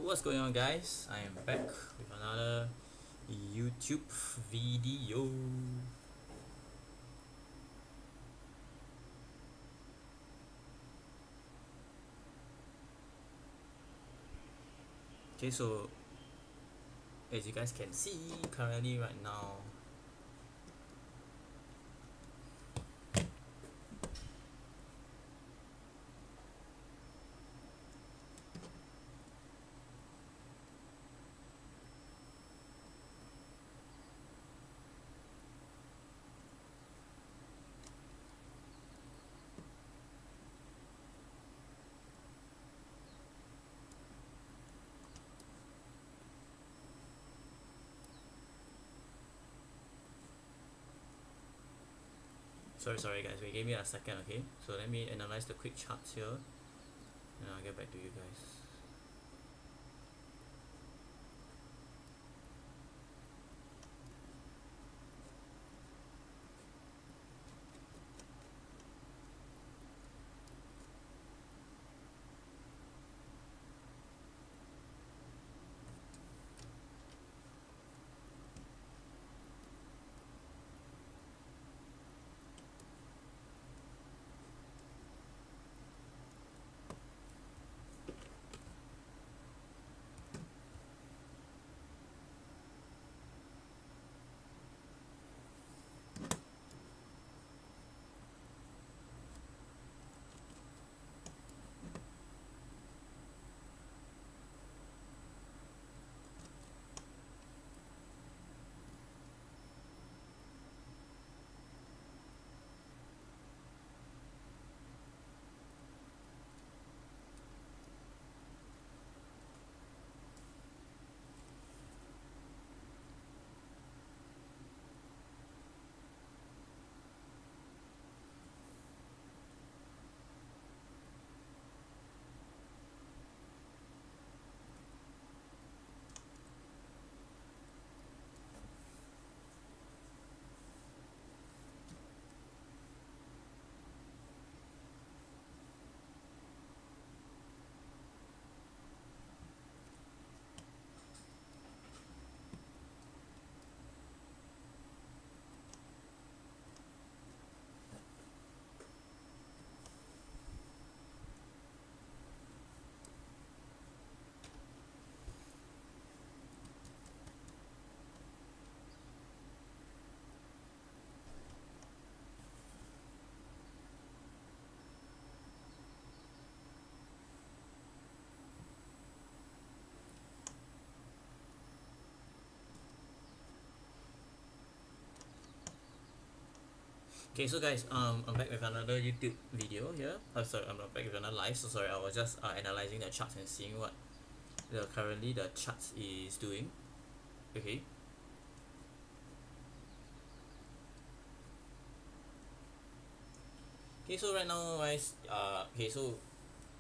What's going on, guys? I am back with another YouTube video. Okay, so as you guys can see currently right now, sorry guys, wait, give me a second, okay? So let me analyze the quick charts here, and I'll get back to you guys. Okay, so guys, I'm back with another YouTube video here. Sorry, I'm not back with another live. So sorry, I was just analyzing the charts and seeing what currently the charts is doing. Okay. Okay, so right now, guys, okay, so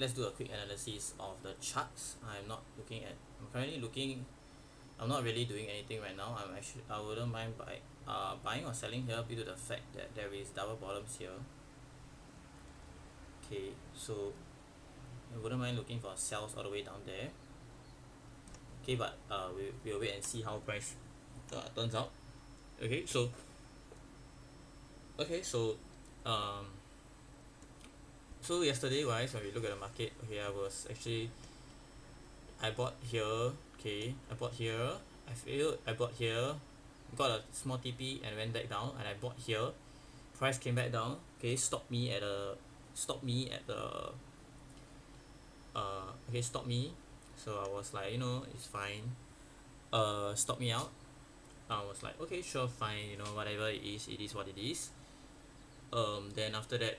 let's do a quick analysis of the charts. I'm currently looking. I'm not really doing anything right now. I wouldn't mind buying or selling here due to the fact that there is double bottoms here. Okay, so I wouldn't mind looking for sells all the way down there. Okay, but we'll wait and see how price turns out. Okay, so okay, so um so yesterday, guys, when we look at the market, okay, I bought here. Okay, I bought here. I bought here, got a small TP and went back down, and I bought here. Price came back down. Okay, stopped me at the okay, stopped me. So I was like, it's fine. Stop me out. I was like, okay, sure, fine. Whatever it is what it is. Then after that,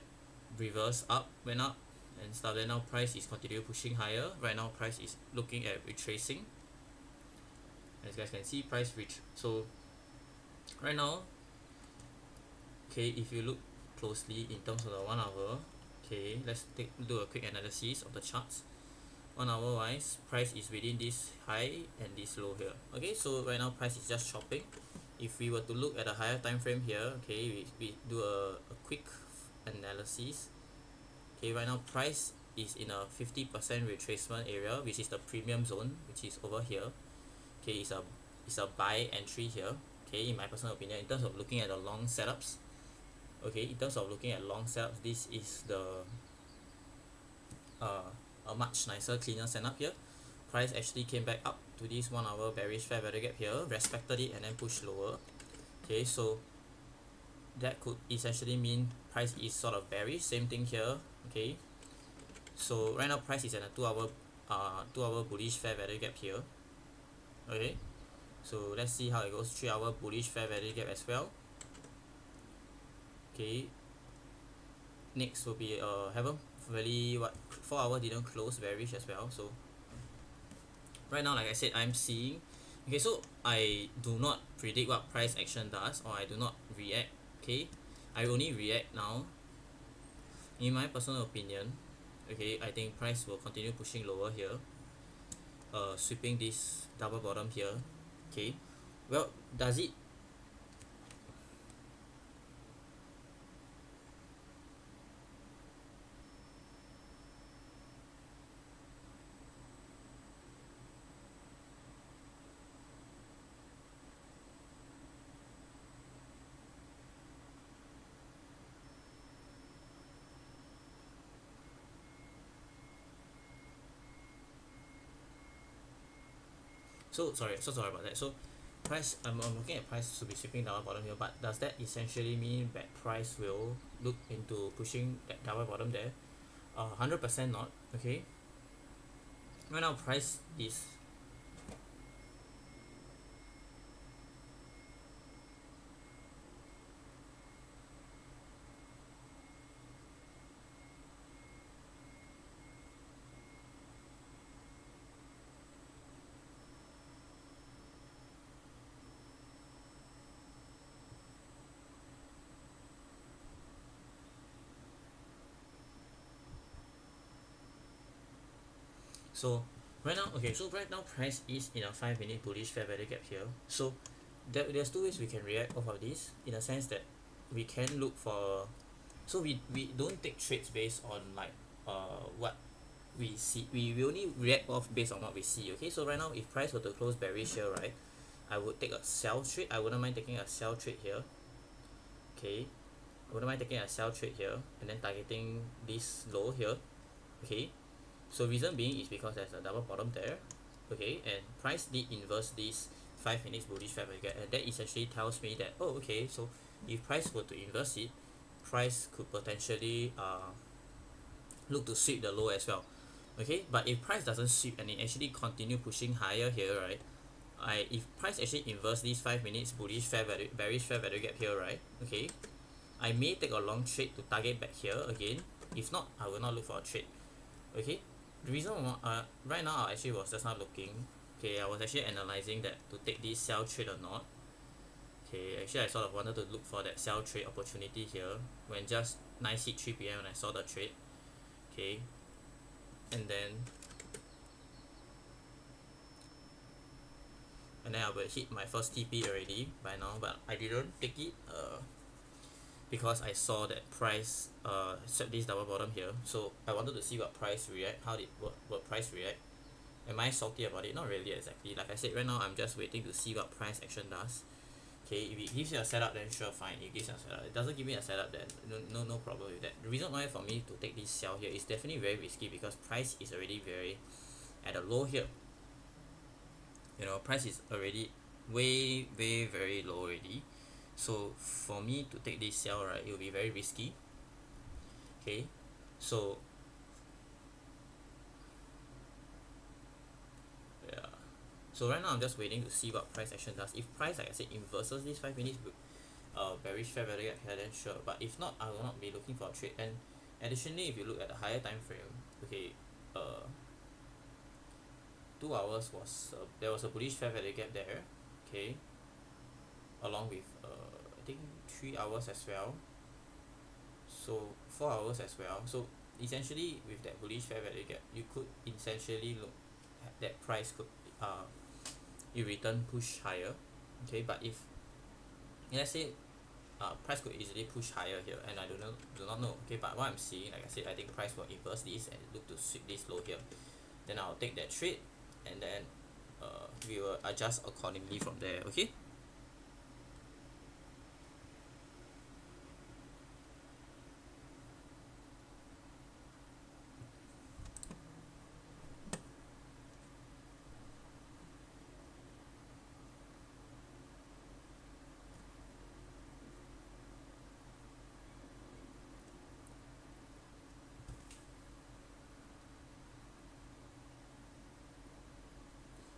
reverse up, went up and stuff. Then now price is continue pushing higher. Right now price is looking at retracing. As you guys can see, price reach. So right now, okay, if you look closely in terms of the 1 hour, okay, let's do a quick analysis of the charts. 1 hour wise, price is within this high and this low here. Okay, so right now price is just chopping. If we were to look at a higher time frame here, okay, we do a quick analysis. Okay, right now price is in a 50% retracement area, which is the premium zone, which is over here. Okay, it's a buy entry here. Okay, in my personal opinion, in terms of looking at the long setups. Okay, in terms of looking at long setups, this is the a much nicer, cleaner setup here. Price actually came back up to this 1 hour bearish fair value gap here, respected it and then pushed lower. Okay, so that could essentially mean price is sort of bearish. Same thing here. Okay, so right now price is at a 2 hour bullish fair value gap here. Okay, so let's see how it goes. 3 hour bullish fair value gap as well. Okay, next will be haven't really 4 hour didn't close bearish as well. So right now, like I said, I'm seeing. Okay, so I do not predict what price action does, or I do not react. Okay, I only react now. In my personal opinion, okay, I think price will continue pushing lower here, sweeping this double bottom here. Okay, well, does it? So sorry about that. So price, I'm looking at price to be sweeping double bottom here, but does that essentially mean that price will look into pushing that double bottom there? 100% not. Okay, right now price is. So right now, okay, so right now price is in a 5 minute bullish fair value gap here. So there's two ways we can react off of this, in a sense that we can look for. So we don't take trades based on like what we see. We only react off based on what we see. Okay, so right now if price were to close bearish here, right, I would take a sell trade. I wouldn't mind taking a sell trade here. Okay, I wouldn't mind taking a sell trade here and then targeting this low here. Okay, so reason being is because there's a double bottom there. Okay, and price did inverse this 5 minutes bullish fair value gap, and that essentially tells me that, oh, okay, so if price were to inverse it, price could potentially look to sweep the low as well. Okay, but if price doesn't sweep and it actually continue pushing higher here, right, if price actually inverse this 5 minutes bullish fair value bearish fair value gap here, right, okay, I may take a long trade to target back here again. If not, I will not look for a trade. Okay, the reason right now I actually was just not looking. Okay, I was actually analyzing that to take this sell trade or not. Okay, actually I sort of wanted to look for that sell trade opportunity here when just nice hit 3 p.m. when I saw the trade. Okay, and then I will hit my first TP already by now, but I didn't take it because I saw that price set this double bottom here. So I wanted to see what price react, how did what price react. Am I salty about it? Not really exactly. Like I said, right now I'm just waiting to see what price action does. Okay, if it gives you a setup, then sure, fine. It gives you a setup. It doesn't give me a setup, then no problem with that. The reason why for me to take this sell here is definitely very risky because price is already very at a low here. You know, price is already way very low already. So for me to take this sell, right, it will be very risky. Okay, so yeah. So right now I'm just waiting to see what price action does. If price, like I said, inverses this 5 minutes bearish fair value gap here, then sure. But if not, I will not be looking for a trade. And additionally, if you look at the higher time frame, okay, 2 hours was there was a bullish fair value gap there. Okay, along with I think 3 hours as well. So 4 hours as well. So essentially, with that bullish fair value gap, you could essentially look at that price could in return push higher. Okay, but if let's say price could easily push higher here, and I do not know. Okay, but what I'm seeing, like I said, I think price will inverse this and look to sweep this low here. Then I'll take that trade, and then we will adjust accordingly from there. Okay.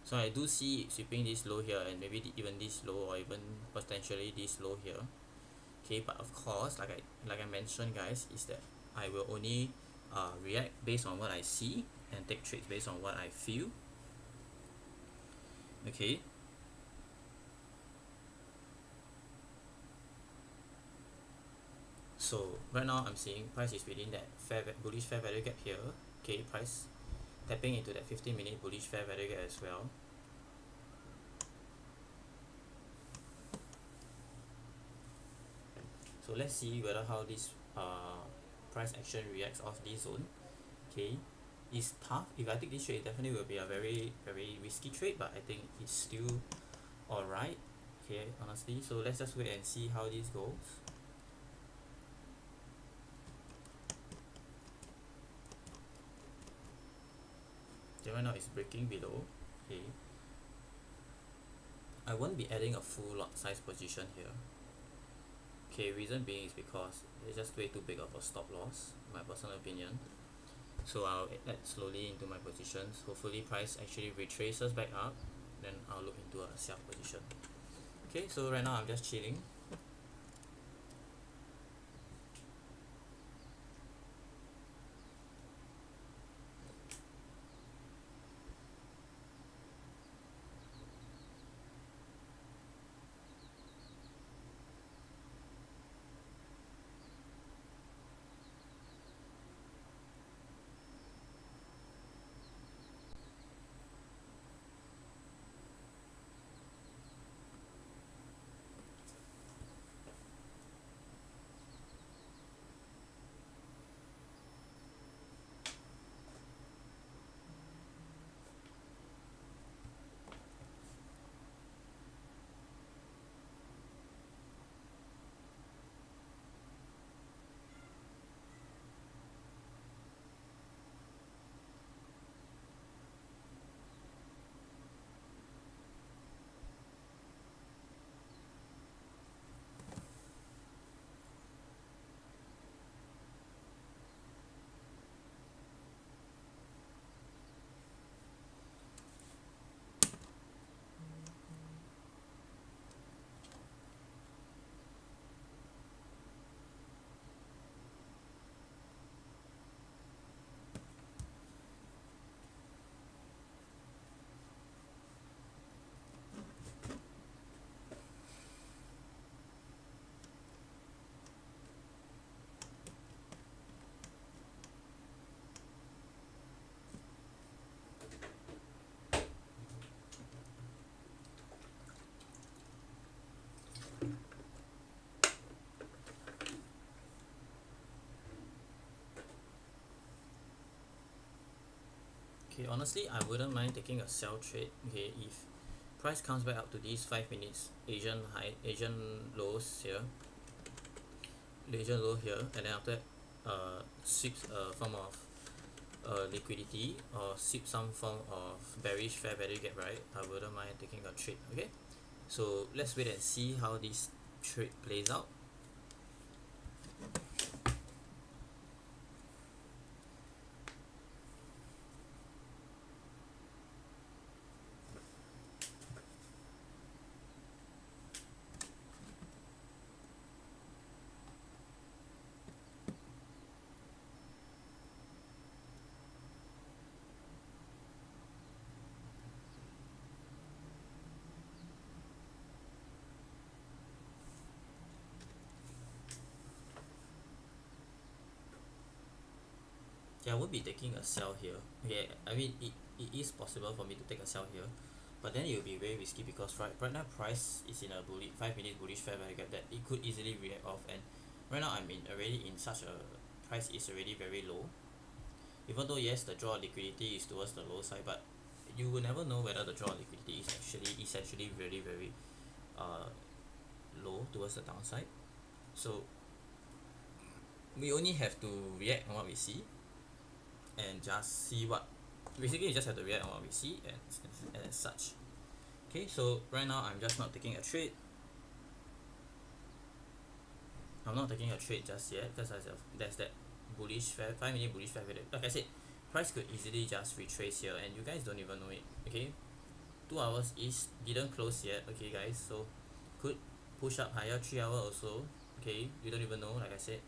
So I do see it sweeping this low here, and maybe even this low, or even potentially this low here. Okay, but of course, like I mentioned, guys, is that I will only react based on what I see and take trades based on what I feel. Okay. So right now I'm seeing price is within that bullish fair value gap here. Okay, price tapping into that 15-minute bullish fair value gap as well. So let's see whether how this price action reacts off this zone. Okay, it's tough. If I take this trade, it definitely will be a very very risky trade, but I think it's still alright. Okay, honestly. So let's just wait and see how this goes. Okay, right now it's breaking below. Okay, I won't be adding a full lot size position here. Okay, reason being is because it's just way too big of a stop loss, in my personal opinion. So I'll add slowly into my positions. Hopefully price actually retraces back up, then I'll look into a sell position. Okay, so right now I'm just chilling. Okay, honestly, I wouldn't mind taking a sell trade. Okay, if price comes back up to these 5 minutes Asian lows here, Asian low here, and then after that, sweeps a form of liquidity, or sweep some form of bearish fair value gap, right? I wouldn't mind taking a trade. Okay, so let's wait and see how this trade plays out. Yeah, I won't be taking a sell here. Okay, I mean it is possible for me to take a sell here, but then it will be very risky because right now price is in a 5 minute bullish fair value gap that it could easily react off, and right now I'm in already in such a price is already very low. Even though yes, the draw liquidity is towards the low side, but you will never know whether the draw liquidity is actually essentially very uh low towards the downside. So we only have to react on what we see and just see what basically you just have to react on what we see and as such. Okay, so right now I'm just not taking a trade. I'm not taking a trade just yet because there's that 5 minute bullish fair value. Like I said, price could easily just retrace here and you guys don't even know it. Okay, 2 hours is didn't close yet. Okay guys, so could push up higher. 3 hour also. Okay, you don't even know, like I said.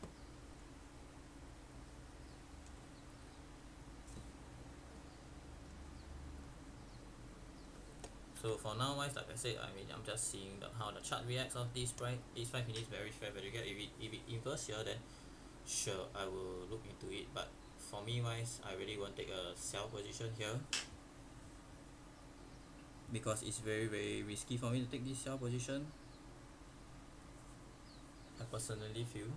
So for now wise, like I said, I'm just seeing how the chart reacts of this 5 minutes bearish fair value gap. If it inverse here, then sure I will look into it, but for me wise, I really won't take a sell position here because it's very risky for me to take this sell position. I personally feel.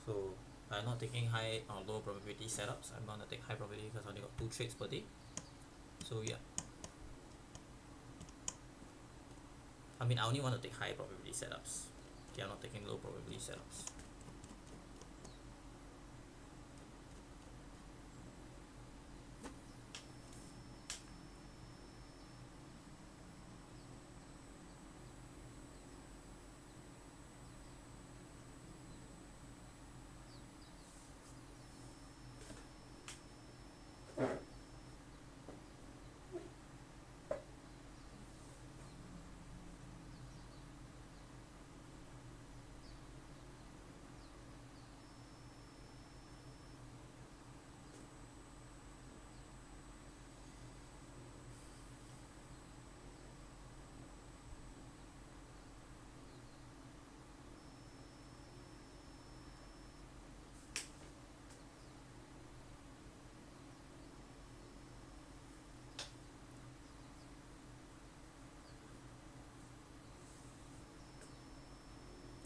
So I'm not taking high or low probability setups. I'm gonna take high probability because I only got 2 trades per day. So yeah, I mean I only want to take high probability setups. Okay, I'm not taking low probability setups.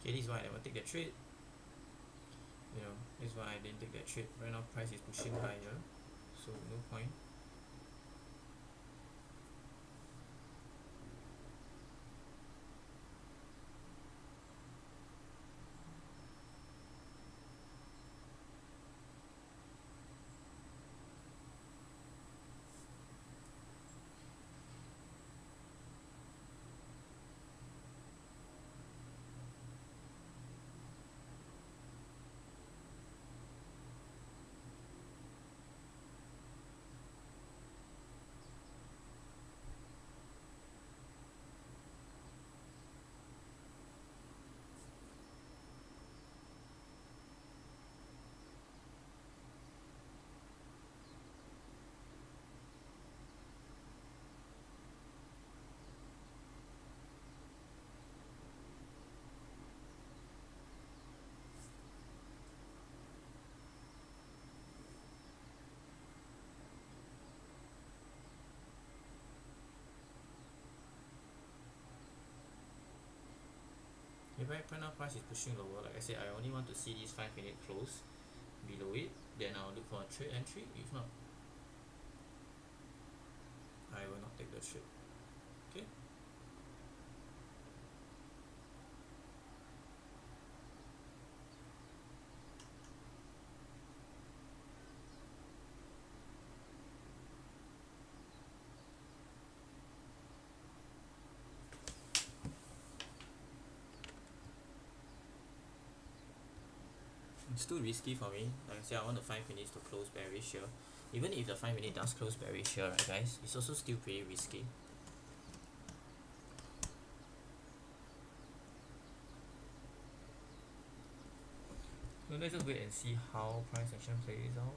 Okay, this is why I never take that trade. You know, this is why I didn't take that trade. Right now price is pushing higher, so no point. If right now price is pushing lower, like I said, I only want to see this 5 minute close below it, then I'll look for a trade entry. If not, I will not take the trade. Okay. It's too risky for me. Like I said, I want the 5 minutes to close bearish here. Even if the 5 minute does close bearish here, right guys, it's also still pretty risky. So let's just wait and see how price action plays out.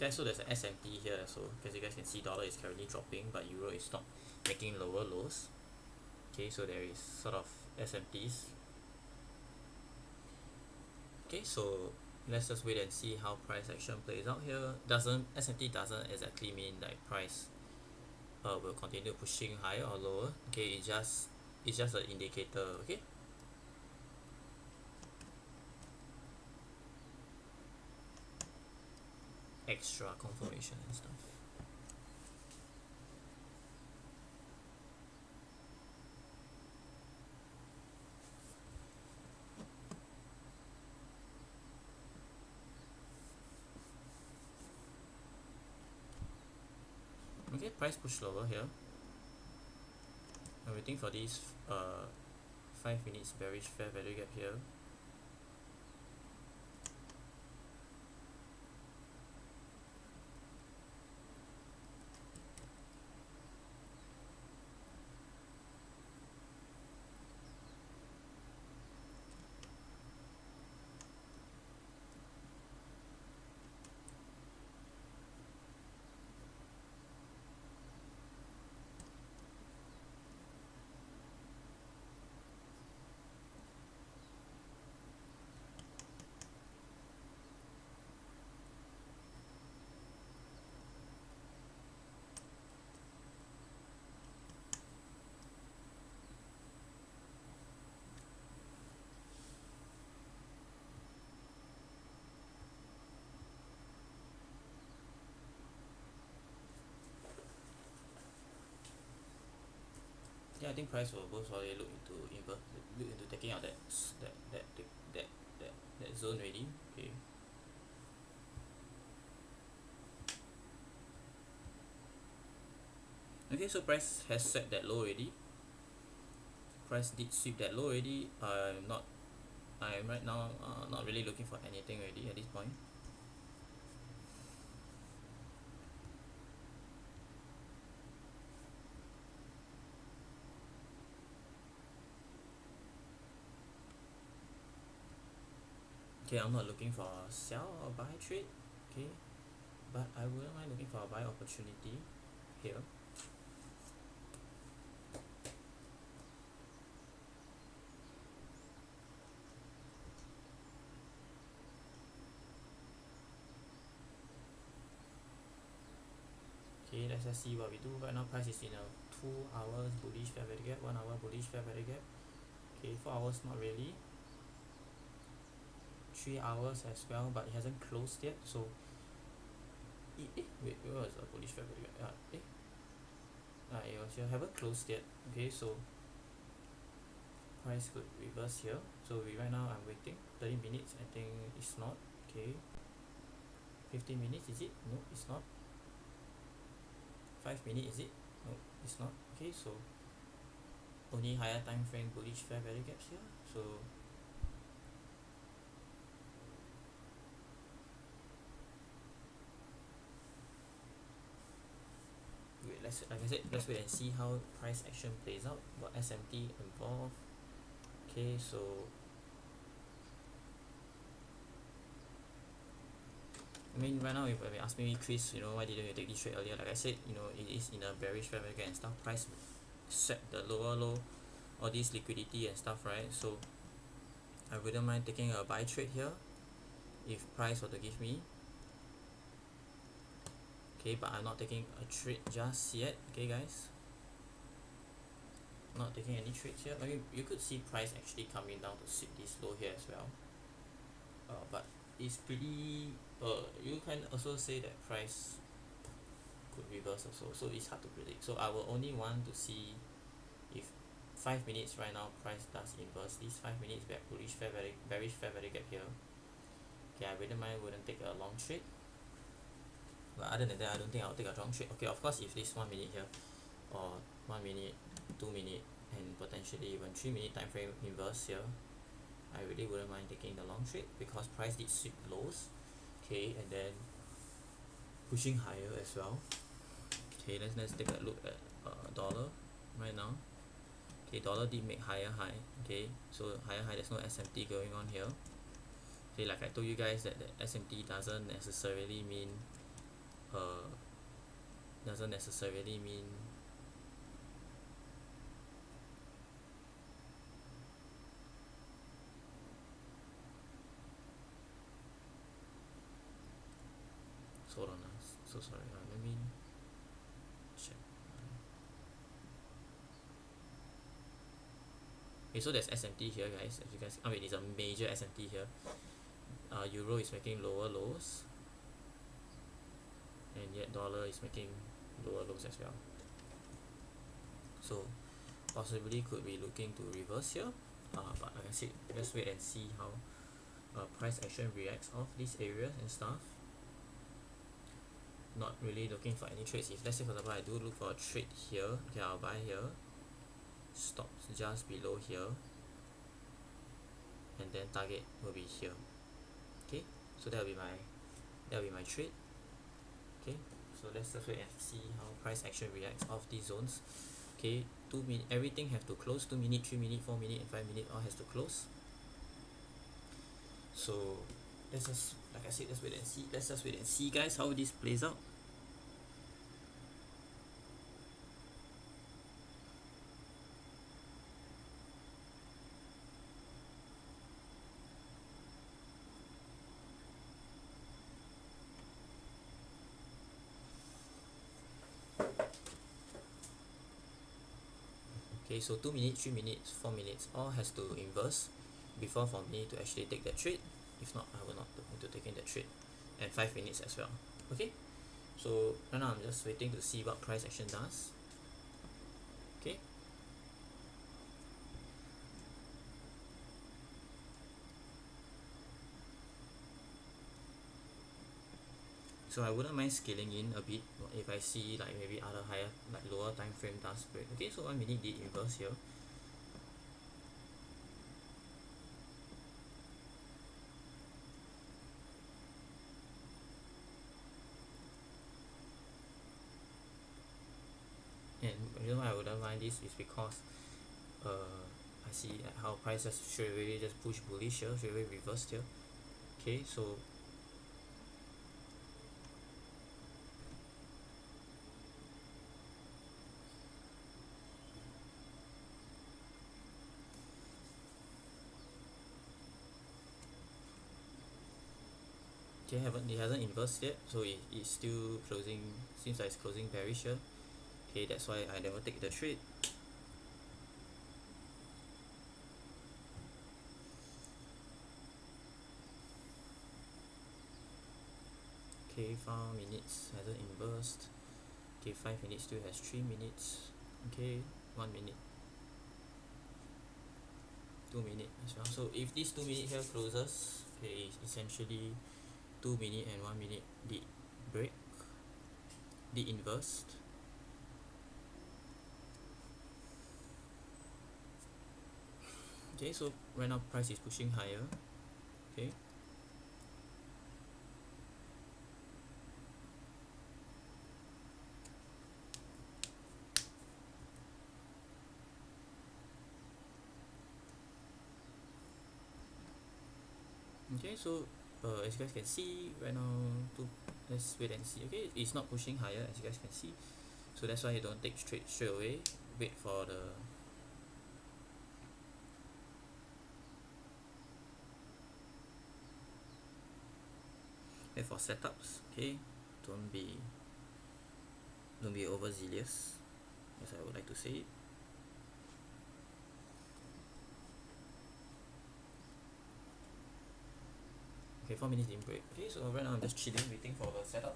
Okay, so there's an SMT here, so as you guys can see, dollar is currently dropping, but euro is not making lower lows. Okay, so there is sort of SMTs. Okay, so let's just wait and see how price action plays out here. SMT doesn't exactly mean like price will continue pushing higher or lower. Okay, it's just an indicator. Okay. Extra confirmation and stuff. Okay, price push lower here. I'm waiting for this 5 minutes bearish fair value gap here. Yeah, I think price will most probably look into taking out that zone already. Okay. Okay, so price has set that low already. Price did sweep that low already. I'm right now not really looking for anything already at this point. Okay, I'm not looking for a sell or buy trade. Okay, but I wouldn't mind looking for a buy opportunity here. Okay, let's just see what we do. Right now price is in a 2 hours bullish fair value gap, 1 hour bullish fair value gap. Okay, 4 hours not really. 3 hours as well, but it hasn't closed yet. So wait, where was the bullish fair value gap? It was here, haven't closed yet. Okay, so price could reverse here. So right now I'm waiting 30 minutes. I think it's not. Okay, 15 minutes, is it? No, it's not. 5 minutes, is it? No, it's not. Okay, so only higher time frame bullish fair value gaps here. So like I said, let's wait and see how price action plays out. Got SMT involved. Okay, so I mean, right now, if you ask me, Chris, why didn't you take this trade earlier? Like I said, it is in a bearish fair value gap and stuff. Price set the lower low, all this liquidity and stuff, right? So I wouldn't mind taking a buy trade here if price were to give me. Okay, but I'm not taking a trade just yet. Okay, guys, not taking any trades here. I mean, you could see price actually coming down to sweep this low here as well. But it's pretty. You can also say that price could reverse also, so it's hard to predict. So I will only want to see if 5 minutes right now price does inverse this 5 minutes back bullish bearish fair value gap here. Okay, I wouldn't take a long trade. But other than that, I don't think I'll take a long trade. Okay, of course, if this 1 minute here, or 1 minute, 2 minute, and potentially even 3 minute time frame inverse here, I really wouldn't mind taking the long trade because price did sweep lows. Okay, and then pushing higher as well. Okay, let's take a look at dollar right now. Okay, dollar did make higher high. Okay, so higher high, there's no SMT going on here. Okay, like I told you guys that the SMT doesn't necessarily mean uh doesn't necessarily mean hold on so sorry, let me check. Okay, so there's SMT here, guys. As you guys, I mean, it's a major SMT here. Euro is making lower lows, and yet dollar is making lower lows as well. So possibly could be looking to reverse here. But like I said, let's wait and see how price action reacts off these areas and stuff. Not really looking for any trades. If let's say for example I do look for a trade here, okay, I'll buy here. Stops just below here, and then target will be here. Okay, so that'll be my trade. Okay, so let's just wait and see how price action reacts off these zones. Okay, 2 minute, everything have to close. 2 minute, 3 minute, 4 minute, and 5 minute all has to close. So let's just, like I said, let's wait and see. Let's just wait and see, guys, how this plays out. Okay, so 2 minutes, 3 minutes, 4 minutes all has to inverse before for me to actually take that trade. If not, I will not look into taking that trade. And 5 minutes as well. Okay, so right now I'm just waiting to see what price action does. Okay, so I wouldn't mind scaling in a bit if I see like maybe other higher, like lower time frame does break. Okay, so 1 minute did inverse here. And the reason why I wouldn't mind this is because I see how prices straight away just push bullish here, straight away reversed here. Okay, so it hasn't inversed yet, so it's still closing, seems like it's closing bearish here. Okay, that's why I never take the trade. Okay, 4 minutes hasn't inversed. Okay, 5 minutes still has 3 minutes. Okay, 1 minute, 2 minutes as well. So if this 2 minute here closes, okay, essentially 2 minute and 1 minute did break, did inversed. Okay, so right now price is pushing higher. Okay, okay, so as you guys can see right now, let's wait and see. Okay, it's not pushing higher as you guys can see, so that's why you don't take straight away. Wait for the setups. Okay, don't be overzealous, as I would like to say it. Okay, 4 minutes didn't break. Okay, so right now I'm just chilling, waiting for the setup.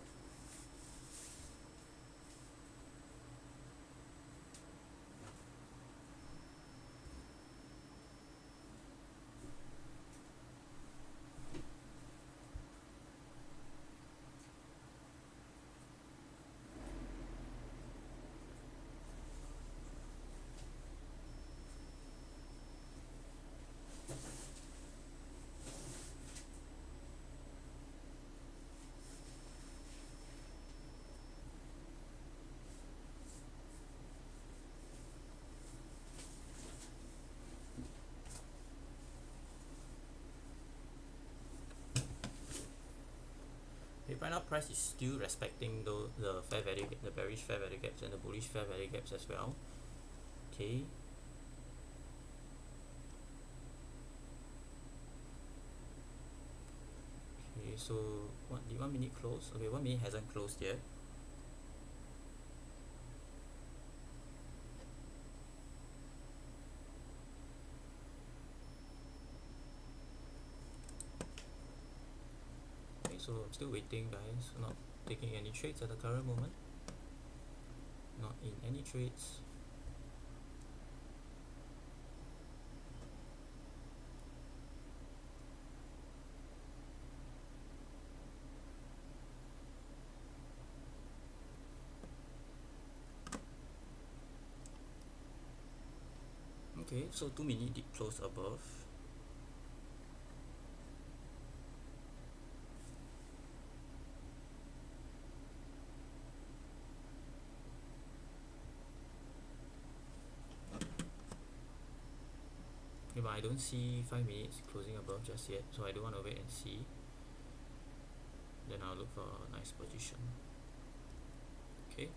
Okay, right now price is still respecting the fair value, the bearish fair value gaps and the bullish fair value gaps as well. Okay. Okay, so what the 1 minute close? Okay, 1 minute hasn't closed yet. Okay, so I'm still waiting, guys. Not taking any trades at the current moment. Not in any trades. Okay, so 2 minute did close above. Okay, but I don't see 5 minutes closing above just yet, so I don't want to wait and see. Then I'll look for a nice position. Okay.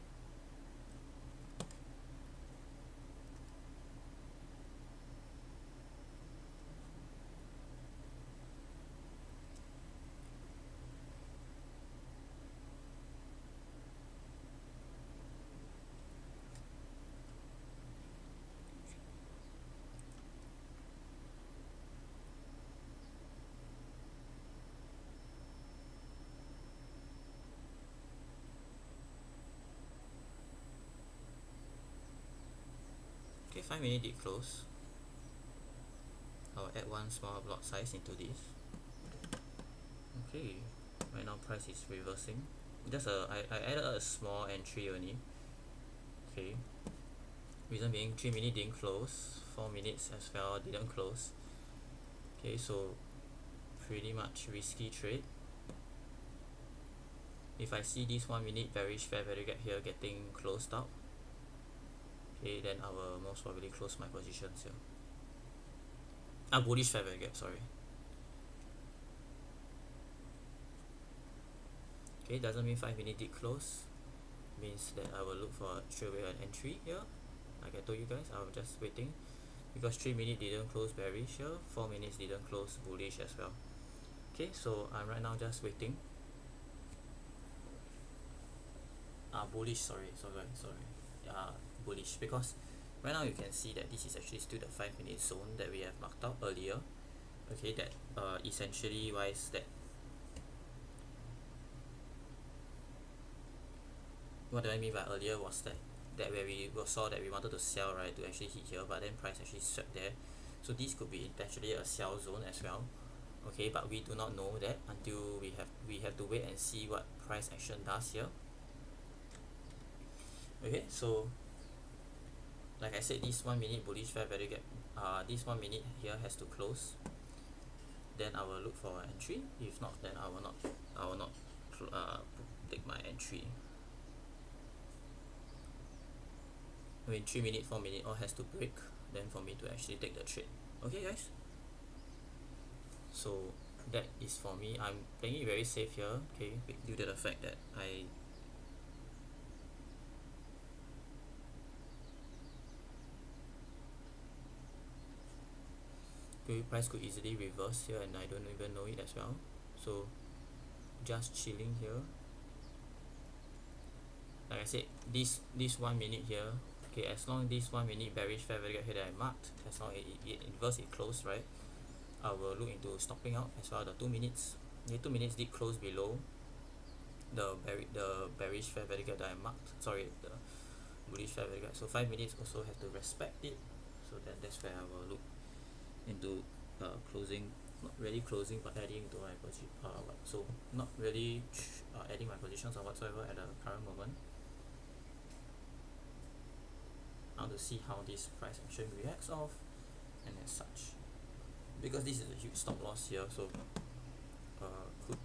Okay, 5 minute did close. I'll add one small block size into this. Okay, right now price is reversing. Just I added a small entry only. Okay, reason being 3 minute didn't close, 4 minutes as well didn't close. Okay, so pretty much risky trade. If I see this 1 minute bearish fair value gap here getting closed out, okay, then I will most probably close my positions here. Bullish fair value gap, sorry. Okay, doesn't mean 5 minute did close. Means that I will look for straight away an entry here. Like I told you guys, I'm just waiting because 3 minute didn't close bearish here, 4 minutes didn't close bullish as well. Okay, so I'm right now just waiting. Bullish, sorry. Bullish, because right now you can see that this is actually still the 5 minute zone that we have marked out earlier. Okay, that essentially wise that what do I mean by earlier was that where we saw that we wanted to sell, right, to actually hit here, but then price actually swept there. So this could be potentially a sell zone as well. Okay, but we do not know that until we have to wait and see what price action does here. Okay, so like I said, this 1 minute bullish fair value gap, this 1 minute here has to close. Then I will look for an entry. If not, then I will not take my entry. I mean 3 minute, 4 minute all has to break then for me to actually take the trade. Okay, guys. So that is for me. I'm playing it very safe here. Okay, due to the fact that price could easily reverse here and I don't even know it as well. So just chilling here. Like I said, this 1 minute here, okay, as long this 1 minute bearish fair value here that I marked, as long as it inverse, it closed, right, I will look into stopping out as well. The 2 minutes, the 2 minutes did close below the bearish fair value gap that I marked, sorry, the bullish fair value gap. So 5 minutes also have to respect it. So then that's where I will look into closing, not really closing, but adding to my position. So not really adding my positions or whatsoever at the current moment. I want to see how this price action reacts off, and as such, because this is a huge stop loss here, so could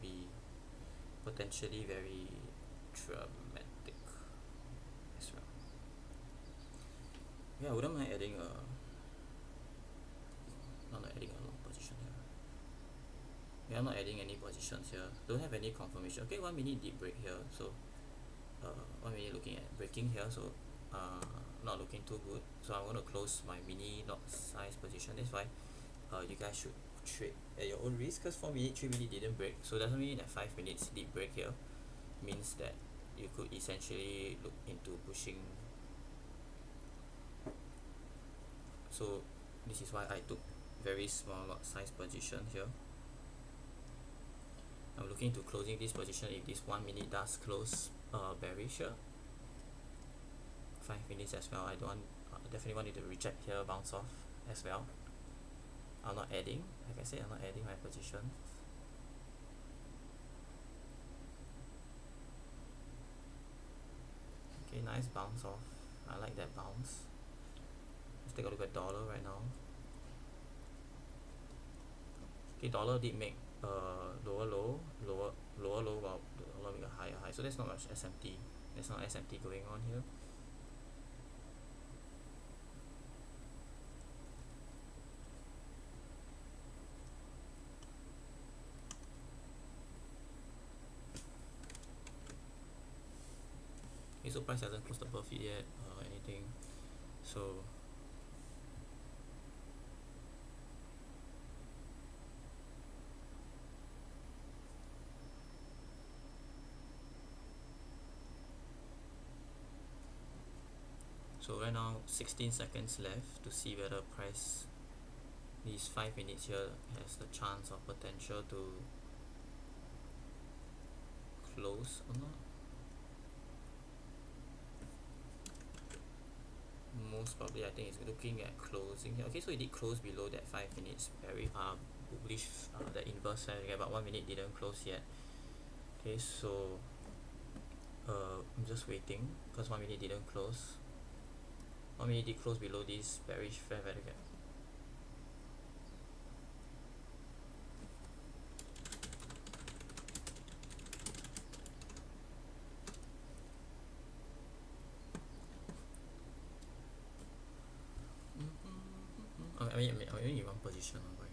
be potentially very dramatic as well. Yeah, I wouldn't mind adding not adding a long position here. we are not adding any positions here, don't have any confirmation. Okay, 1 minute deep break here, so 1 minute looking at breaking here, so not looking too good, so I'm going to close my mini lot size position. That's why you guys should trade at your own risk, because 4 minute 3 minute didn't break, so doesn't mean that 5 minutes deep break here means that you could essentially look into pushing. So this is why I took very small lot size position here. I'm looking to closing this position if this 1 minute does close bearish here. 5 minutes as well, I don't want, definitely want it to reject here, bounce off as well. I'm not adding, like I said, I'm not adding my position. Okay, nice bounce off, I like that bounce. Let's take a look at dollar right now. Okay, dollar did make lower low, lower low, while dollar make a higher high, so there's not much SMT. There's not SMT going on here. Okay, so price hasn't closed above it yet or anything, so right now 16 seconds left to see whether price, these 5 minutes here, has the chance or potential to close or not. Most probably I think it's looking at closing here. Okay, so it did close below that 5 minutes very bullish, the inverse fair value gap, but 1 minute didn't close yet. Okay, so I'm just waiting because 1 minute didn't close. 1 minute did close below this bearish fair value gap. I'm only in one position, guys.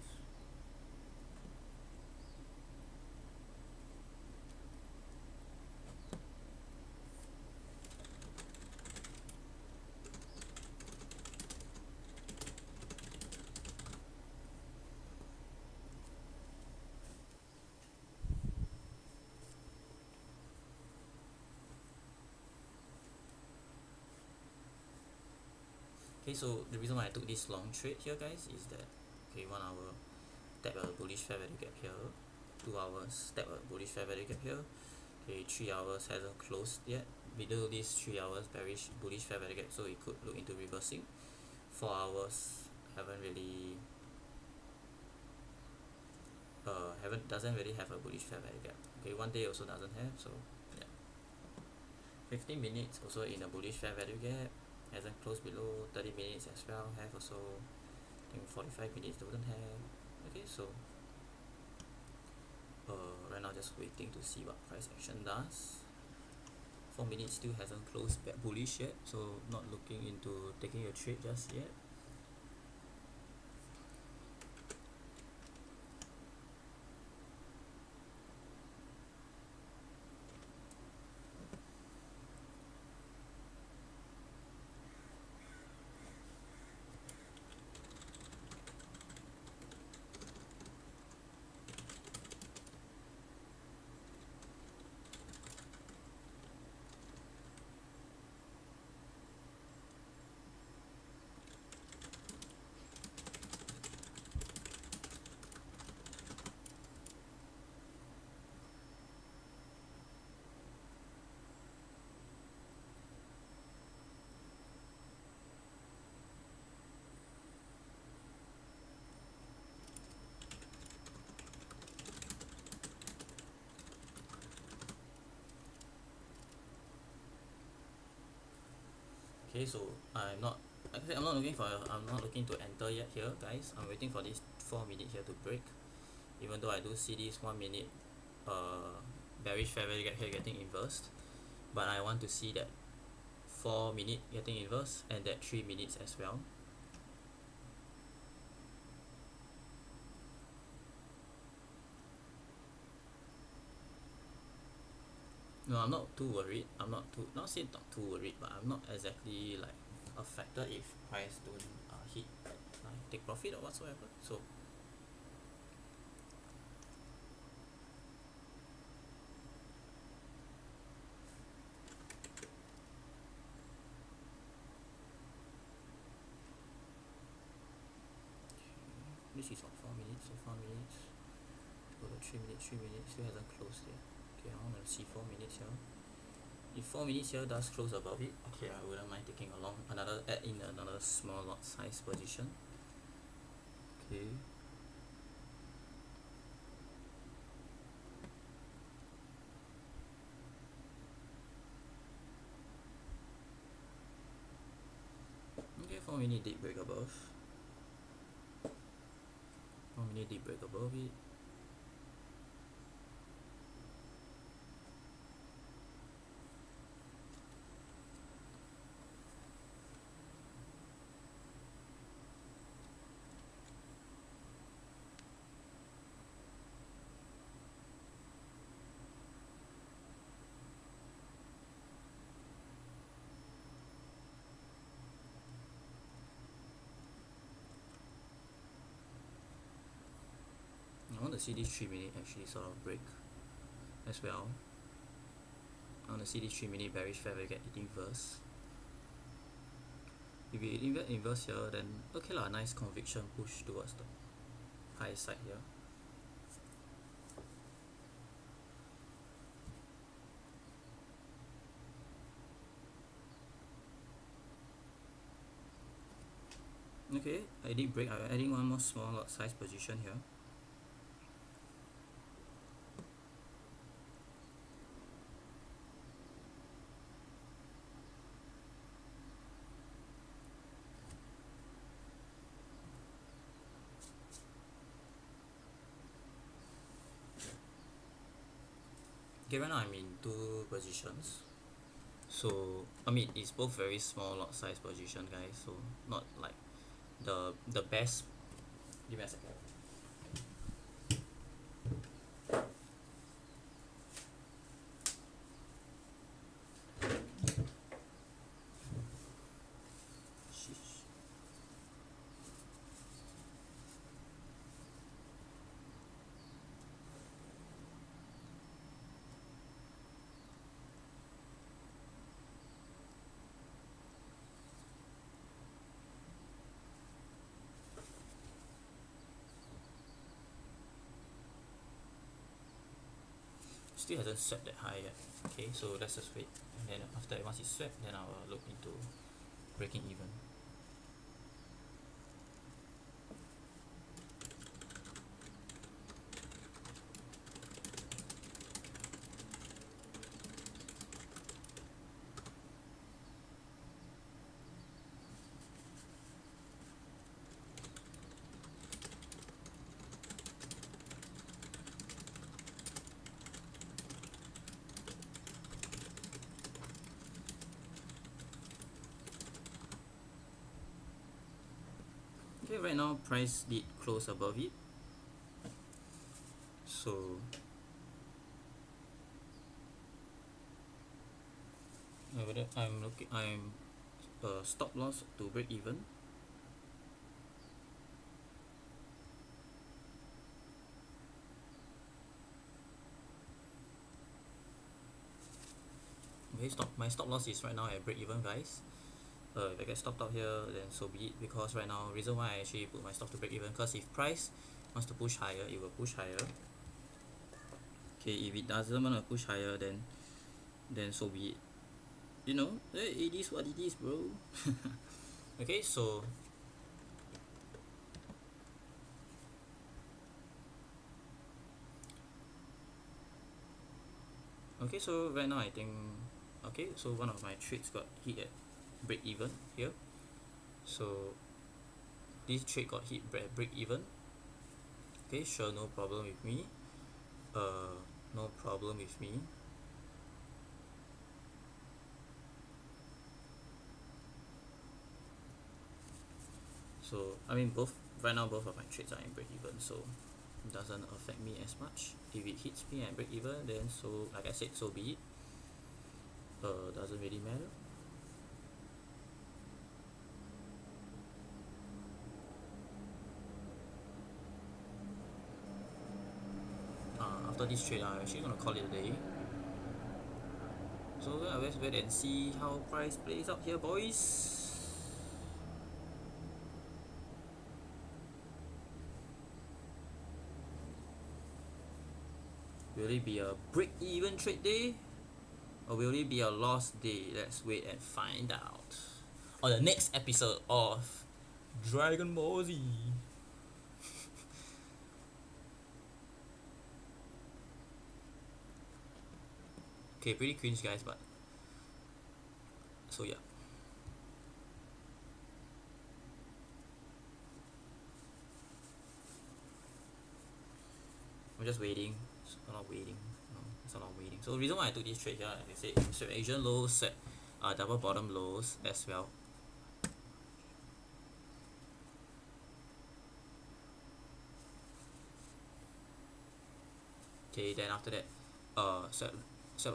Okay, so the reason why I took this long trade here, guys, is that, okay, 1 hour, tap a bullish fair value gap here, 2 hours, tap a bullish fair value gap here, okay, 3 hours hasn't closed yet, middle these 3 hours bearish bullish fair value gap, so it could look into reversing. 4 hours haven't really doesn't really have a bullish fair value gap. Okay, 1 day also doesn't have, so yeah. 15 minutes also in a bullish fair value gap, hasn't closed below. 30 minutes as well have also. I think 45 minutes doesn't have. Okay, so right now just waiting to see what price action does. 4 minutes still hasn't closed back bullish yet, so not looking into taking a trade just yet. Okay, so I'm not looking to enter yet here, guys. I'm waiting for this 4 minute here to break, even though I do see this 1 minute bearish fair value gap here getting inversed, but I want to see that 4 minute getting inverse and that 3 minutes as well. No, I'm not too worried. I'm not too, not say not too worried, but I'm not exactly like affected if price don't hit like take profit or whatsoever. So this is on 4 minutes, so 4 minutes. Go to 3 minutes, 3 minutes, still hasn't closed yet. Okay, I want to see 4 minutes here. If 4 minutes here does close above it, okay, I wouldn't mind taking along another, add in another small lot size position. Okay. Okay, 4 minute deep break above. 4 minute deep break above it. I want to see this 3 minute actually sort of break as well. I want to see this 3 minute bearish fair value get inverse. If you inverse here, then okay lah, nice conviction push towards the high side here. Okay, I did break. I'm adding one more small lot size position here. Okay, right now I'm in two positions. So I mean it's both very small lot size position, guys. So not like the best. Give me a second. Sheesh. Still hasn't swept that high yet. Okay, so let's just wait. And then after once it's swept, then I'll look into breaking even. Okay, right now price did close above it. So I'm stop loss to break even. Okay, my stop loss is right now at break even, guys. If I get stopped out here, then so be it, because right now reason why I actually put my stop to break even, because if price wants to push higher, it will push higher. Okay, if it doesn't want to push higher, then so be it. You know, it is what it is, bro. Okay, so okay, so right now I think okay, so one of my trades got hit at break even here. So this trade got hit at break even. Okay, sure, no problem with me. No problem with me. So I mean both right now both of my trades are in break even, so it doesn't affect me as much. If it hits me at break even, then so like I said, so be it. doesn't really matter. After this trade, I'm actually gonna call it a day. So let's wait and see how price plays out here, boys. Will it be a break-even trade day, or will it be a loss day? Let's wait and find out on the next episode of Dragon Ball Z. Okay, pretty cringe, guys, but so yeah. I'm just waiting. It's a lot of waiting. No, it's a lot of waiting. So the reason why I took this trade here, like I said, so Asian lows set double bottom lows as well. Okay, then after that, set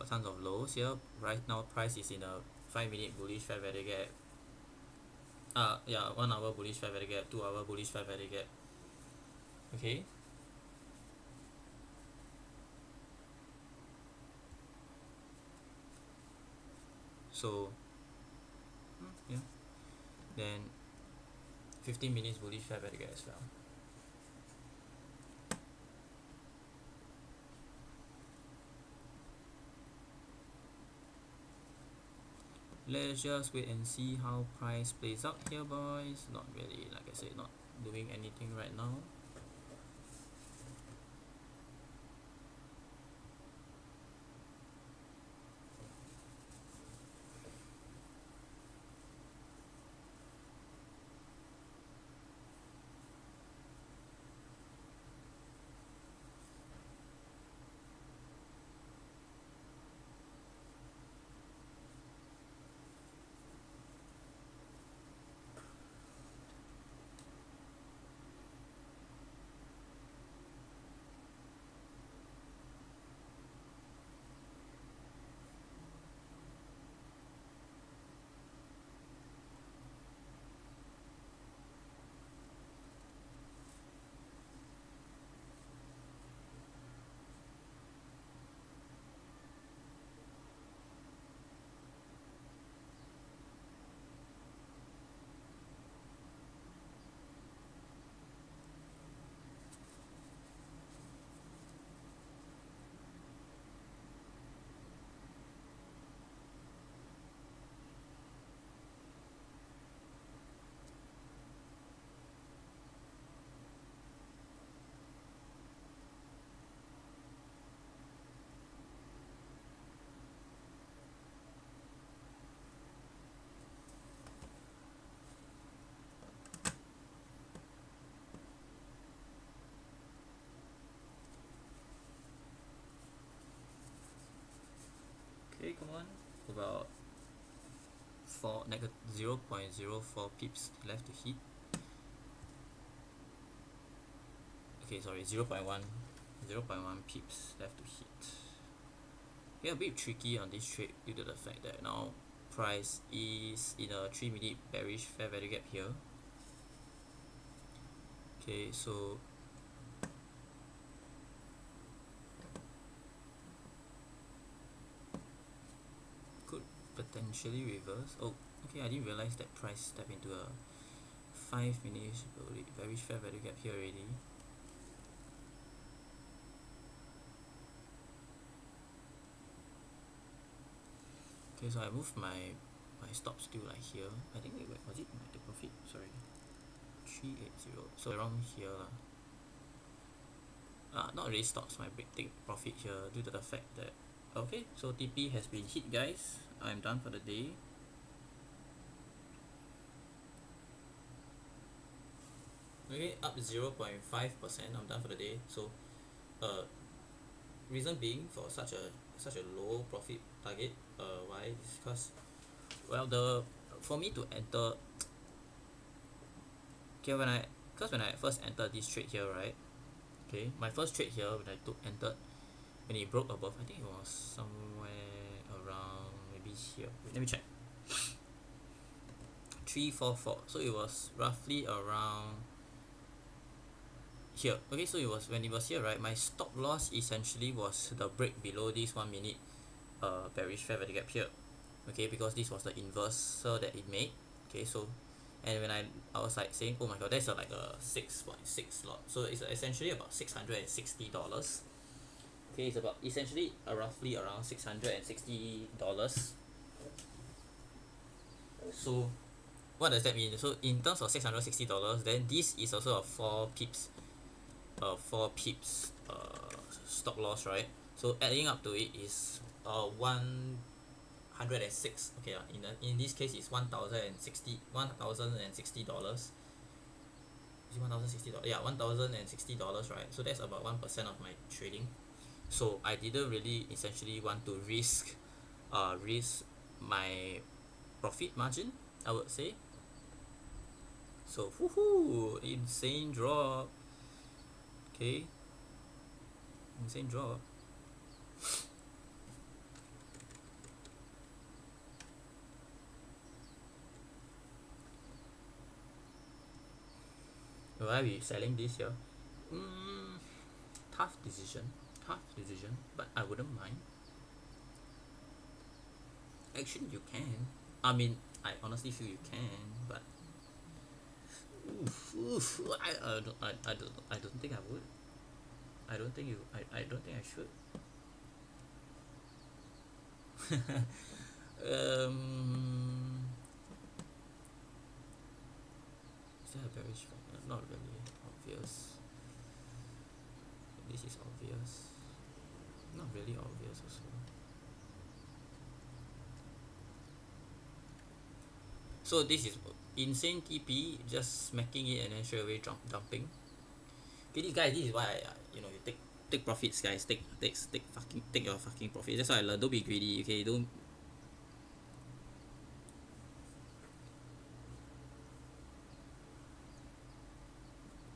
tons of lows here. Right now, price is in a 5-minute bullish fair value gap. Yeah, 1 hour bullish fair value gap, 2 hour bullish fair value gap. Okay. So, yeah. Then 15 minutes bullish fair value gap as well. Let's just wait and see how price plays out here, boys. Not really, like I said, not doing anything right now. Okay, come on. About 0.04 pips left to hit. Okay, sorry, 0.1 pips left to hit. Yeah, a bit tricky on this trade due to the fact that now price is in a 3-minute bearish fair value gap here. Okay, so could potentially reverse. Oh, okay, I didn't realize that price stepped into a 5-minute bearish fair value gap here already. Okay, so I moved my stops to like here. I think wait, was it my take profit? Sorry, 380. So around here lah. Not really stops, my big take profit here due to the fact that okay, so TP has been hit, guys. I'm done for the day. Okay, up 0.5%. I'm done for the day. So, reason being for such a low profit target. Why? It's because, well, for me to enter. Okay, when I first entered this trade here, right? Okay, my first trade here when I entered when it broke above, I think it was somewhere around maybe be here. Wait, let me check. 344. So it was roughly around here. Okay, so it was when it was here, right? My stop loss essentially was the break below this 1 minute bearish fair value gap here. Okay, because this was the inverse that it made. Okay, so and when I was like saying, oh my god, that's like a 6.6 lot. So it's essentially about $660. Okay, it's about essentially roughly around $660. So what does that mean? So in terms of $660, then this is also a 4 pips stop loss, right? So adding up to it is 106. Okay, in this case it's $1,060. Is it $1,060? Yeah, $1,060, right? So that's about 1% of my trading. So I didn't really essentially want to risk my profit margin, I would say. So woohoo, insane drop. Okay, insane drop. Will I be selling this here? Tough decision, but I wouldn't mind. Actually, you can. I mean, I honestly feel you can, but I don't think I would. I don't think I should. Is that a very strong? Not really obvious. This is obvious. Not really obvious also. So this is insane TP, just smacking it and then straight away dumping. Okay, this is why you take profits, guys. Take your fucking profits. That's why I learned. Don't be greedy. Okay, don't.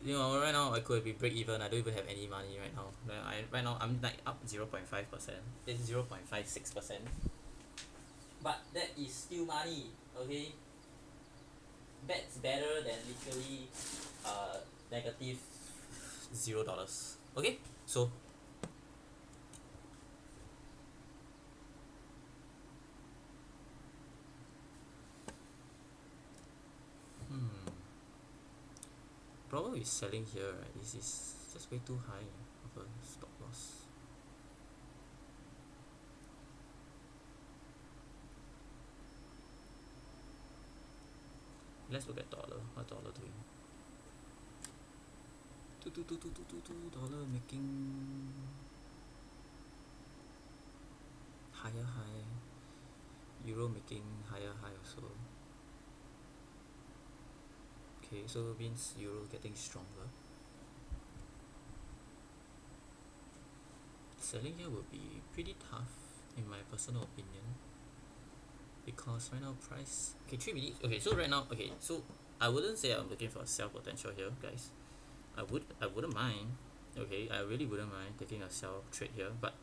Right now I could be break even. I don't even have any money right now. Right now I'm like up 0.5%. It's 0.56%. But that is still money. Okay. That's better than literally negative $0. Okay, so problem with selling here, right, is just way too high of a stop loss. Let's look at dollar. What dollar doing? $2 making higher high. Euro making higher high also. Okay, so means euro getting stronger. Selling here will be pretty tough in my personal opinion, because right now price, okay, 3 minutes. Okay, so right now, okay, so I wouldn't say I'm looking for a sell potential here, guys. I wouldn't mind. Okay, I really wouldn't mind taking a sell trade here, but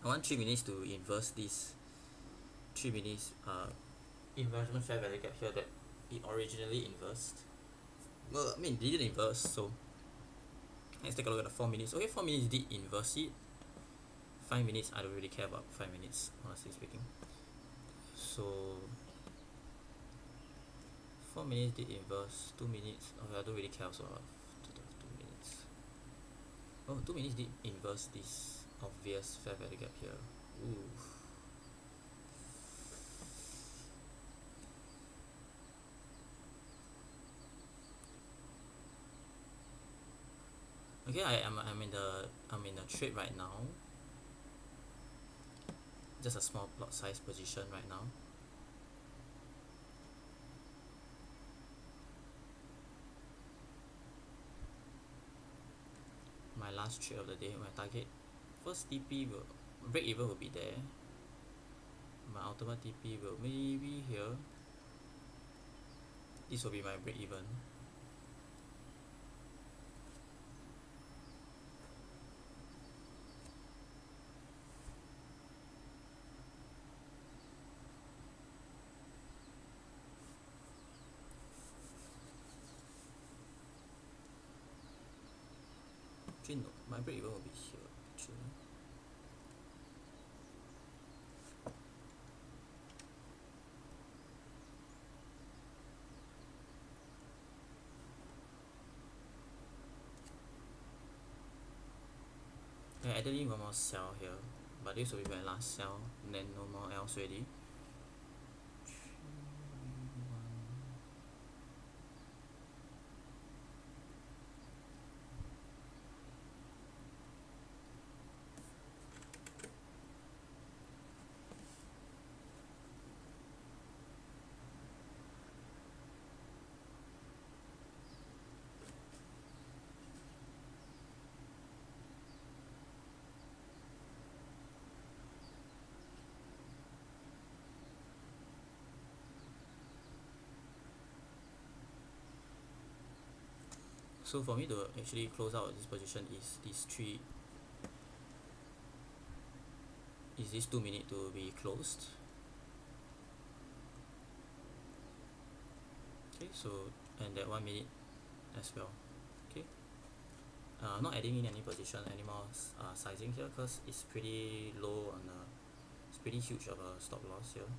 I want 3 minutes to inverse this 3 minutes inversion fair value gap here that it originally inversed. Well, I mean, didn't inverse, so let's take a look at the 4 minutes. Okay, 4 minutes did inverse it. 5 minutes, I don't really care about 5 minutes, honestly speaking. So 4 minutes did inverse. 2 minutes, okay, I don't really care also about 2 minutes. Oh, 2 minutes did inverse this obvious fair value gap here. Ooh. Okay, I'm in the trade right now. Just a small plot size position right now. My last trade of the day, my target first TP will break even will be there. My ultimate TP will maybe here. This will be my break even. Actually no, my break even will be here actually. I added in one more cell here, but this will be my last cell, and then no more else already. So for me to actually close out this position is these three, is this 2 minute to be closed. Okay, so and that 1 minute as well. Okay, not adding in any position anymore, sizing here because it's pretty low on it's pretty huge of a stop loss here.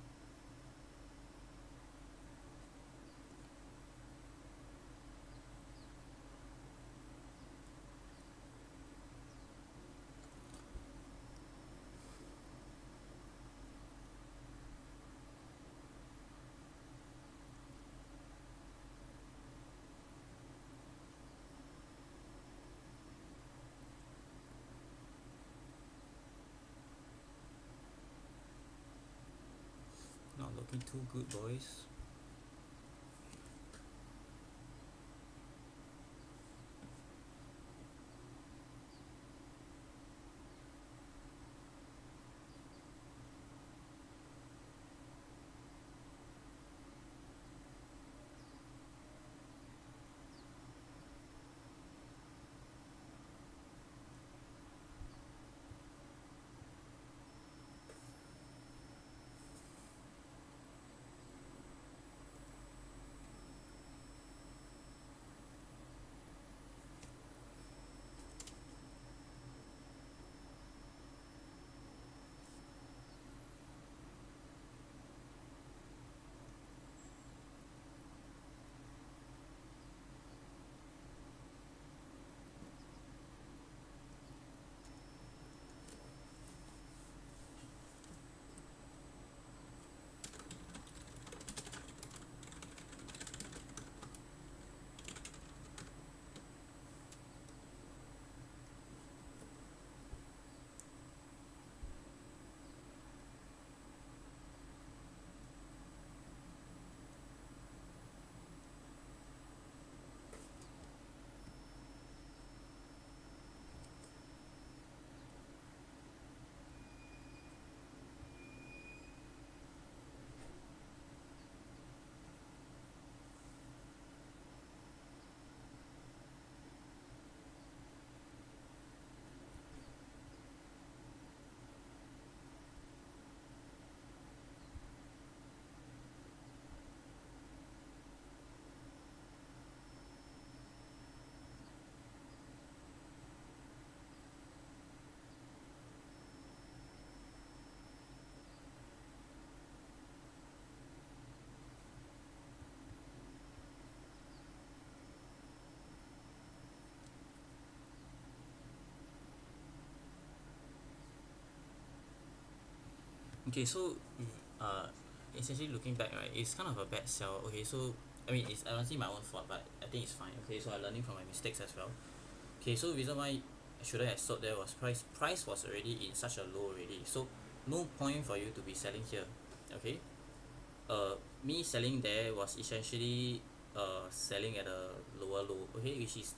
Not looking too good, boys. Okay, so uh, essentially looking back, right, it's kind of a bad sell. Okay, so I mean, it's honestly my own fault, but I think it's fine. Okay, so I'm learning from my mistakes as well. Okay, so the reason why I shouldn't have sold there was price was already in such a low already, so no point for you to be selling here. Okay, me selling there was essentially selling at a lower low. Okay, which is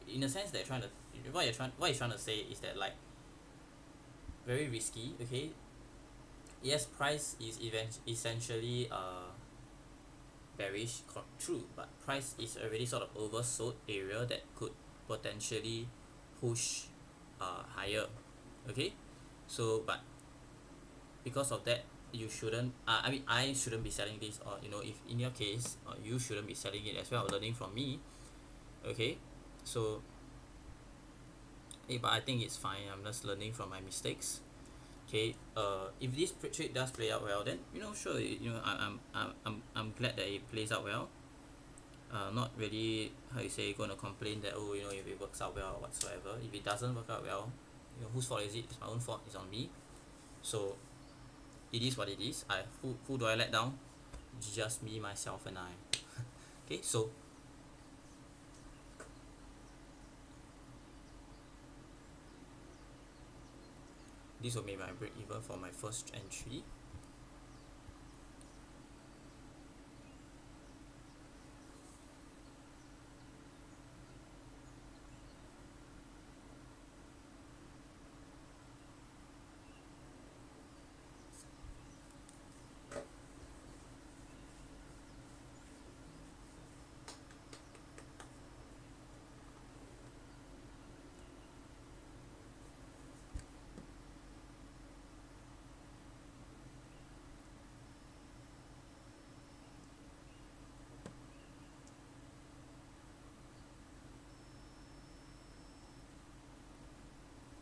in a sense that trying to what you're trying to say is that like very risky. Okay, yes, price is essentially bearish, true, but price is already sort of oversold area that could potentially push higher. Okay, so but because of that you shouldn't I mean I shouldn't be selling this, or you know, if in your case you shouldn't be selling it as well, learning from me. Okay, so but I think it's fine. I'm just learning from my mistakes. Okay, if this trade does play out well, then sure, I'm glad that it plays out well. Not really, how you say, gonna complain that, oh, if it works out well or whatsoever. If it doesn't work out well, whose fault is it? It's my own fault. It's on me. So it is what it is. Who do I let down? Just me, myself, and I. Okay, so this will be my break even for my first entry.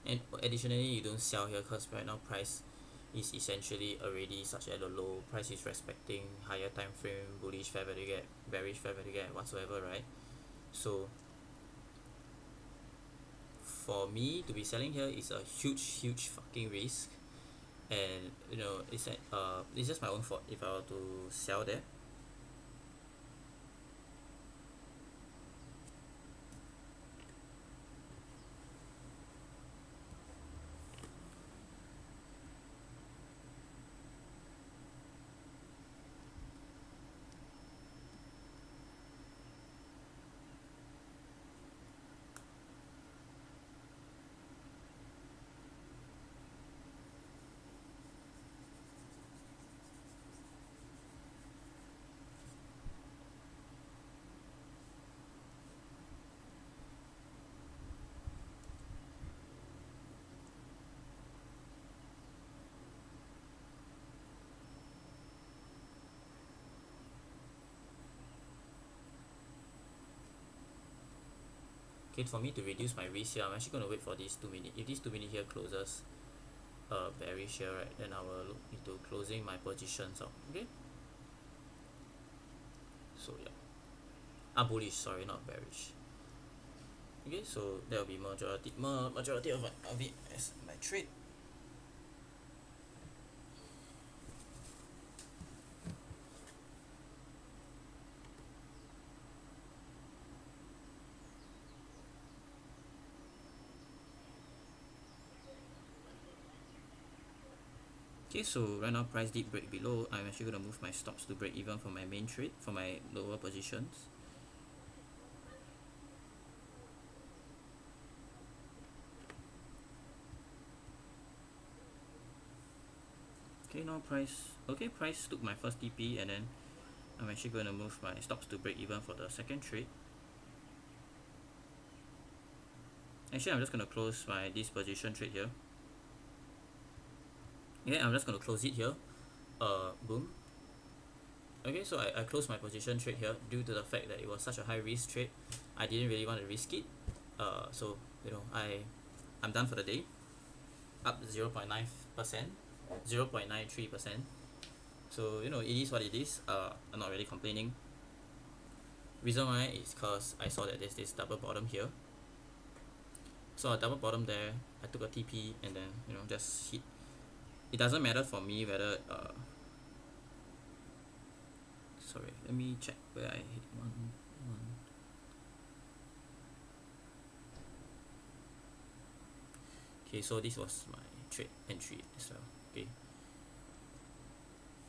And additionally, you don't sell here because right now price is essentially already such at a low. Price is respecting higher time frame, bullish fair value gap, bearish fair value gap, whatsoever, right? So for me to be selling here is a huge fucking risk, and it's just my own fault if I were to sell there. Okay, for me to reduce my risk here, I'm actually going to wait for this 2 minute. If this 2 minute here closes bearish here, right, then I will look into closing my positions out. Okay, so yeah, bullish, sorry, not bearish. Okay, so that will be majority of it as my trade. Okay, so right now price did break below. I'm actually going to move my stops to break even for my main trade, for my lower positions. Okay, now price took my first TP, and then I'm actually going to move my stops to break even for the second trade. Actually, I'm just going to close this position trade here. Okay, I'm just going to close it here. Boom. Okay, so I closed my position trade here due to the fact that it was such a high risk trade. I didn't really want to risk it. So I'm done for the day. Up 0.9%, 0.93%. So it is what it is. I'm not really complaining. Reason why is because I saw that there's this double bottom here. So a double bottom there, I took a TP and then just hit. It doesn't matter for me whether sorry, let me check where I hit one. Okay, so this was my trade entry as well.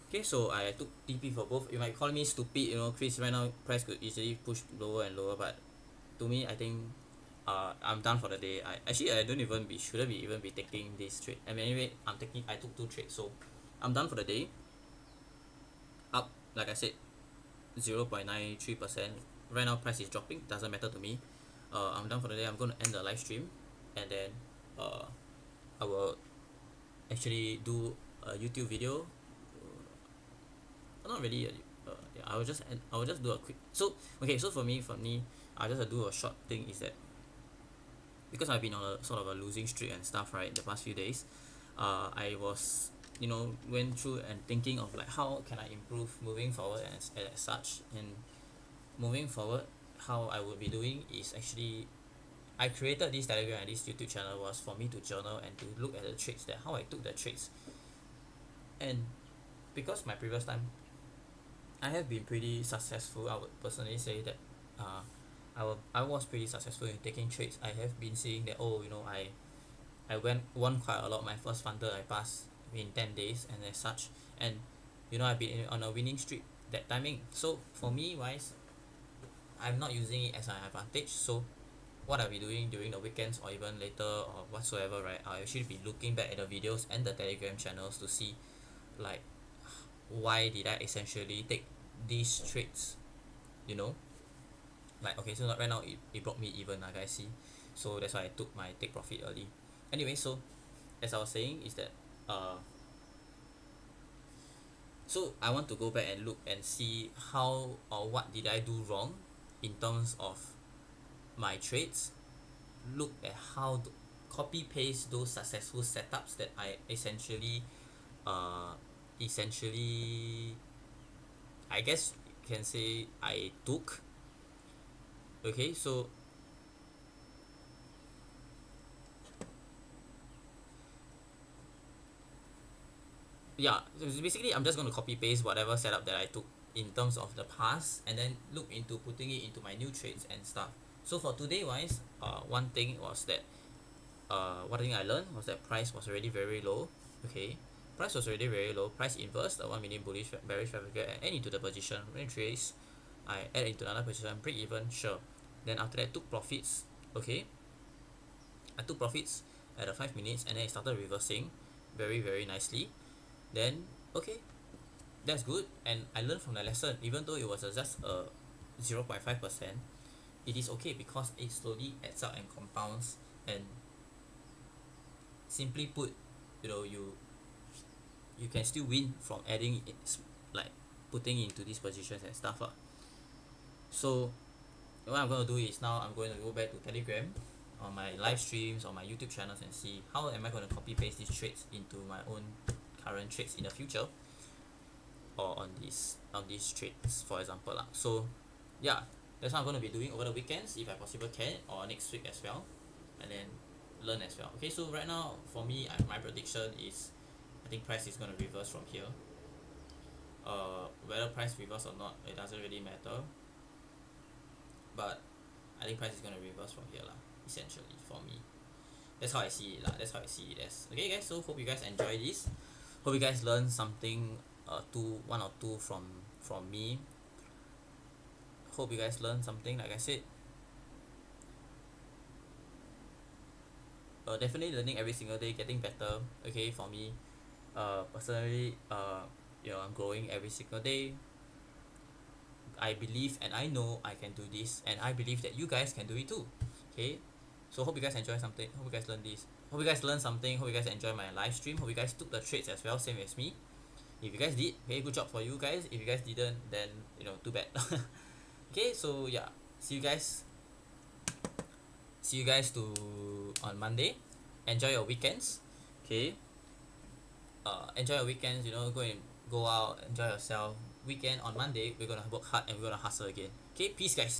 Okay, so I took TP for both. You might call me stupid, Chris, right now price could easily push lower and lower, but to me, I think I'm done for the day. I shouldn't even be taking this trade. I mean, anyway, I took 2 trades, so I'm done for the day. Up, like I said, 0.93%. Right now price is dropping, doesn't matter to me. I'm done for the day. I'm going to end the live stream, and then I will actually do a YouTube video. Not really yeah, I will just do a quick, so okay, so for me I just do a short thing, is that because I've been on a sort of a losing streak and stuff, right, the past few days. I was, went through and thinking of like how can I improve moving forward as such. And moving forward, how I would be doing is actually, I created this Telegram and this YouTube channel was for me to journal and to look at the trades, that how I took the trades. And because my previous time I have been pretty successful, I would personally say that I was pretty successful in taking trades. I have been seeing that, I won quite a lot. My first funded I passed in 10 days and as such. And I've been on a winning streak that timing. So for me wise, I'm not using it as an advantage. So what I'll be doing during the weekends or even later or whatsoever, right, I'll actually be looking back at the videos and the Telegram channels to see like why did I essentially take these trades, you know like, okay, so right now it brought me even, like I see. So that's why I took my take profit early. Anyway, so as I was saying is that so I want to go back and look and see how or what did I do wrong in terms of my trades. Look at how to copy paste those successful setups that I essentially I guess you can say I took. Okay, so yeah, so basically I'm just going to copy paste whatever setup that I took in terms of the past and then look into putting it into my new trades and stuff. So for today wise, one thing was that one thing I learned was that price was already very low. Okay, price was already very low. Price inverse the 1 million bullish bearish traffic and into the position. When trace, I add into another position, break even, sure. Then after that took profits. Okay, I took profits at the 5 minutes and then it started reversing very very nicely. Then okay, that's good, and I learned from the lesson. Even though it was just a 0.5%, it is okay because it slowly adds up and compounds. And simply put, you can still win from adding it, like putting into these positions and stuff. So what I'm going to do is now I'm going to go back to Telegram on my live streams on my YouTube channels and see how am I going to copy paste these trades into my own current trades in the future, or on these trades, for example lah. So yeah, that's what I'm going to be doing over the weekends if I possibly can, or next week as well, and then learn as well. Okay, so right now for me, my prediction is I think price is going to reverse from here. Whether price reverse or not, it doesn't really matter, but I think price is going to reverse from here lah, essentially for me. That's how I see it lah. That's how I see it as. Okay guys, so hope you guys enjoy this. Hope you guys learn something, one or two from me. Hope you guys learn something. Like I said, definitely learning every single day, getting better. Okay, for me, personally, I'm growing every single day. I believe and I know I can do this, and I believe that you guys can do it too. Okay, so hope you guys enjoy something. Hope you guys learn this. Hope you guys learn something. Hope you guys enjoy my live stream. Hope you guys took the trades as well, same as me. If you guys did, okay, good job for you guys. If you guys didn't, then too bad. Okay, so yeah, see you guys on Monday. Enjoy your weekends. Okay, enjoy your weekends. Go out, enjoy yourself. Weekend on Monday, we're gonna work hard and we're gonna hustle again. Okay, peace guys.